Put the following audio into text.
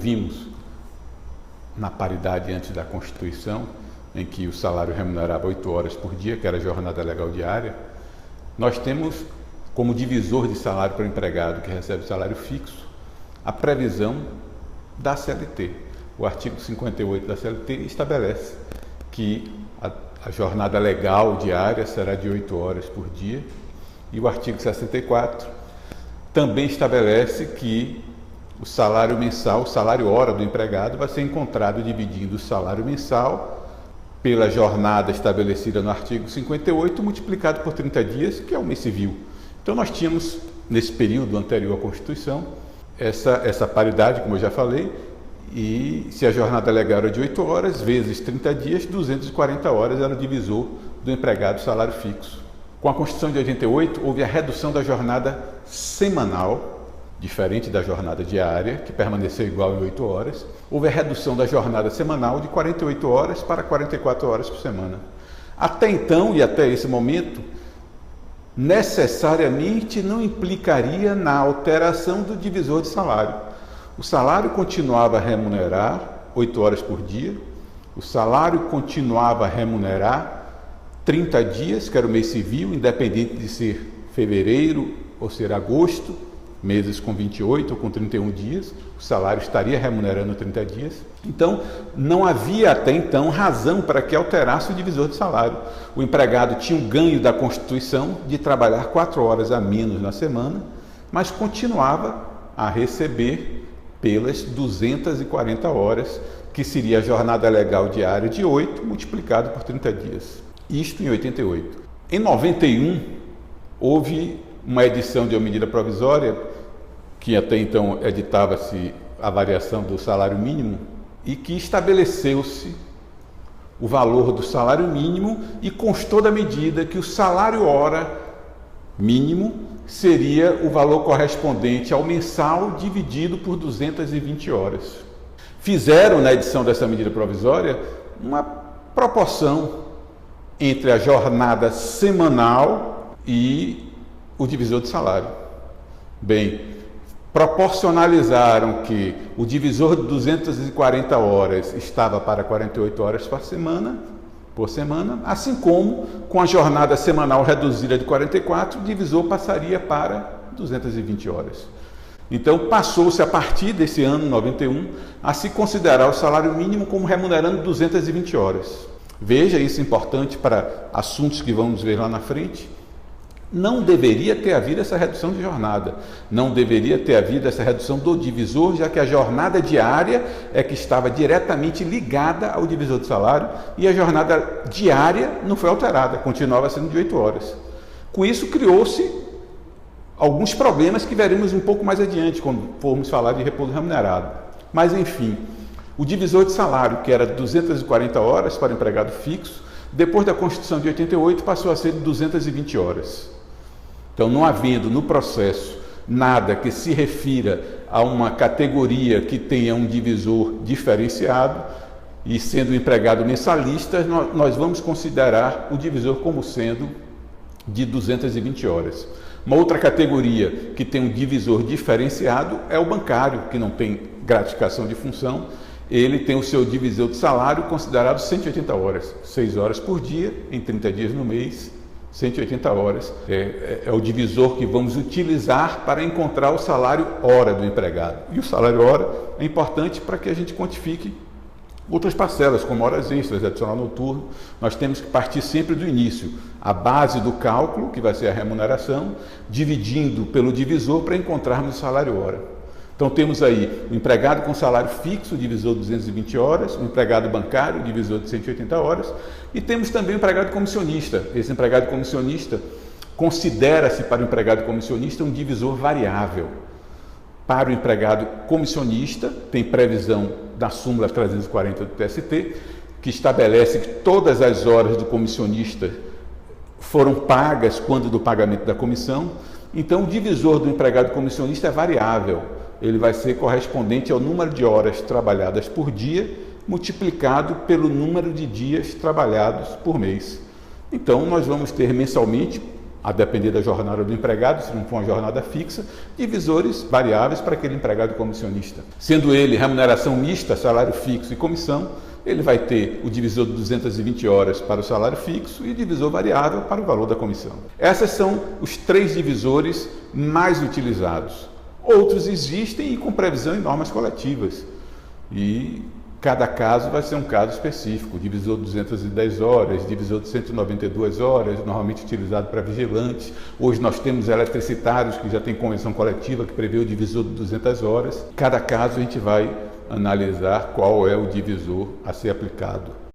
vimos na paridade antes da Constituição, em que o salário remunerava 8 horas por dia, que era a jornada legal diária, nós temos como divisor de salário para o empregado que recebe salário fixo a previsão da CLT. O artigo 58 da CLT estabelece que a jornada legal diária será de 8 horas por dia, e o artigo 64 também estabelece que o salário mensal, o salário hora do empregado, vai ser encontrado dividindo o salário mensal pela jornada estabelecida no artigo 58, multiplicado por 30 dias, que é o mês civil. Então nós tínhamos, nesse período anterior à Constituição, essa paridade, como eu já falei, e se a jornada legal era de 8 horas, vezes 30 dias, 240 horas era o divisor do empregado salário fixo. Com a Constituição de 88, houve a redução da jornada semanal, diferente da jornada diária, que permaneceu igual em 8 horas. Houve a redução da jornada semanal de 48 horas para 44 horas por semana. Até então, e até esse momento, necessariamente não implicaria na alteração do divisor de salário. O salário continuava a remunerar 8 horas por dia, o salário continuava a remunerar 30 dias, que era o mês civil, independente de ser fevereiro ou ser agosto, meses com 28 ou com 31 dias, o salário estaria remunerando 30 dias. Então, não havia até então razão para que alterasse o divisor de salário. O empregado tinha um ganho da Constituição de trabalhar 4 horas a menos na semana, mas continuava a receber pelas 240 horas, que seria a jornada legal diária de 8, multiplicado por 30 dias. Isto em 88. Em 91, houve uma edição de uma medida provisória, que até então editava-se a variação do salário mínimo, e que estabeleceu-se o valor do salário mínimo e constou da medida que o salário hora mínimo seria o valor correspondente ao mensal dividido por 220 horas. Fizeram, na edição dessa medida provisória, uma proporção entre a jornada semanal e o divisor de salário. Bem, proporcionalizaram que o divisor de 240 horas estava para 48 horas por semana, assim como, com a jornada semanal reduzida de 44, o divisor passaria para 220 horas. Então, passou-se, a partir desse ano, 91, a se considerar o salário mínimo como remunerando 220 horas. Veja, isso é importante para assuntos que vamos ver lá na frente. Não deveria ter havido essa redução de jornada, não deveria ter havido essa redução do divisor, já que a jornada diária é que estava diretamente ligada ao divisor de salário e a jornada diária não foi alterada, continuava sendo de 8 horas. Com isso, criou-se alguns problemas que veremos um pouco mais adiante, quando formos falar de repouso remunerado. Mas, enfim, o divisor de salário, que era 240 horas para o empregado fixo, depois da Constituição de 88, passou a ser de 220 horas. Então, não havendo no processo nada que se refira a uma categoria que tenha um divisor diferenciado, e sendo o empregado mensalista, nós vamos considerar o divisor como sendo de 220 horas. Uma outra categoria que tem um divisor diferenciado é o bancário, que não tem gratificação de função. Ele tem o seu divisor de salário considerado 180 horas, 6 horas por dia, em 30 dias no mês, 180 horas. É o divisor que vamos utilizar para encontrar o salário hora do empregado. E o salário hora é importante para que a gente quantifique outras parcelas, como horas extras, adicional noturno. Nós temos que partir sempre do início, a base do cálculo, que vai ser a remuneração, dividindo pelo divisor para encontrarmos o salário hora. Então temos aí o empregado com salário fixo, divisor de 220 horas, o empregado bancário, divisor de 180 horas, e temos também o empregado comissionista. Esse empregado comissionista considera-se para o empregado comissionista um divisor variável. Para o empregado comissionista, tem previsão da súmula 340 do TST, que estabelece que todas as horas do comissionista foram pagas quando do pagamento da comissão. Então o divisor do empregado comissionista é variável. Ele vai ser correspondente ao número de horas trabalhadas por dia, multiplicado pelo número de dias trabalhados por mês. Então, nós vamos ter mensalmente, a depender da jornada do empregado, se não for uma jornada fixa, divisores variáveis para aquele empregado comissionista. Sendo ele remuneração mista, salário fixo e comissão, ele vai ter o divisor de 220 horas para o salário fixo e o divisor variável para o valor da comissão. Esses são os 3 divisores mais utilizados. Outros existem e com previsão em normas coletivas. E cada caso vai ser um caso específico, divisor de 210 horas, divisor de 192 horas, normalmente utilizado para vigilantes. Hoje nós temos eletricitários que já tem convenção coletiva que prevê o divisor de 200 horas. Cada caso a gente vai analisar qual é o divisor a ser aplicado.